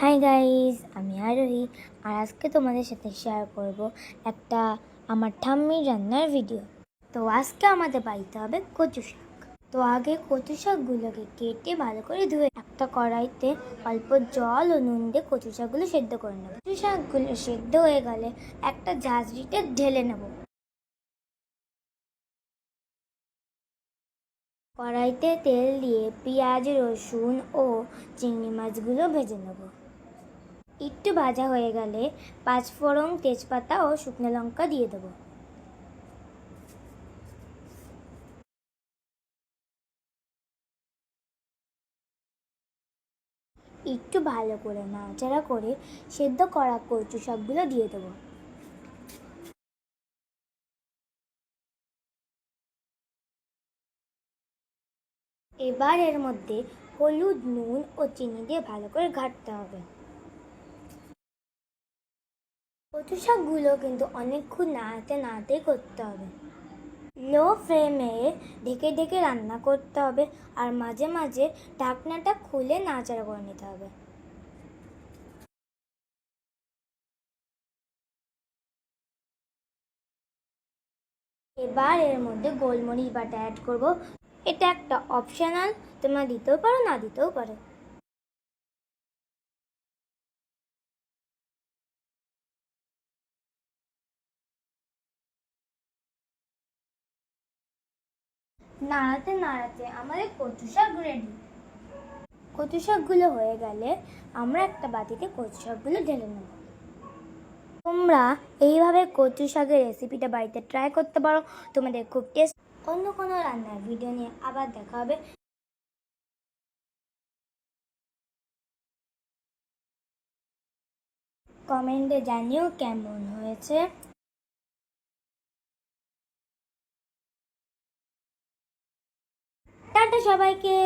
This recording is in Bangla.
হাই গাইস, আমি আরোহী। আর আজকে তোমাদের সাথে শেয়ার করব একটা আমার ঠাম্মির রান্নার ভিডিও। তো আজকে আমাদের বাড়িতে হবে কচু শাক। তো আগে কচু শাকগুলোকে কেটে ভালো করে ধুয়ে একটা কড়াইতে অল্প জল ও নুন দিয়ে কচু শাকগুলো সেদ্ধ করে নেব। কচু শাকগুলো সেদ্ধ হয়ে গেলে একটা ঝাঁঝরিতে ঢেলে নেব। কড়াইতে তেল দিয়ে পেঁয়াজ, রসুন ও চিংড়ি মাছগুলো ভেজে নেব। একটু ভাজা হয়ে গেলে পাঁচফোড়ন, তেজপাতা ও শুকনো লঙ্কা দিয়ে দেবো। একটু ভালো করে নাড়াচাড়া করে সেদ্ধ করা কচু শাকগুলো দিয়ে দেবো। এবার এর মধ্যে হলুদ, নুন ও চিনি দিয়ে ভালো করে ঘাঁটতে হবে। কচু শাকগুলো কিন্তু অনেকক্ষণ নাড়াতে নাড়াতেই করতে হবে। লো ফ্লেমে ঢেকে ঢেকে রান্না করতে হবে, আর মাঝে মাঝে ঢাকনাটা খুলে নাড়াচাড়া করে নিতে হবে। এবার এর মধ্যে গোলমরিচ বাটা অ্যাড করব। এটা একটা অপশনাল, তোমরা দিতেও পারো, না দিতেও পারো। নাড়াতে নাড়াতে আমাদের কচু শাক রেডি। কচু শাকগুলো হয়ে গেলে আমরা একটা বাটিতে কচু শাকগুলো ঢেলে নেব। তোমরা এইভাবে কচু শাকের রেসিপিটা বাড়িতে ট্রাই করতে পারো, তোমাদের খুব টেস্ট। অন্য কোনো রান্নার ভিডিও নিয়ে আবার দেখা হবে। কমেন্টে জানিও কেমন হয়েছে। টাটা সবাইকে।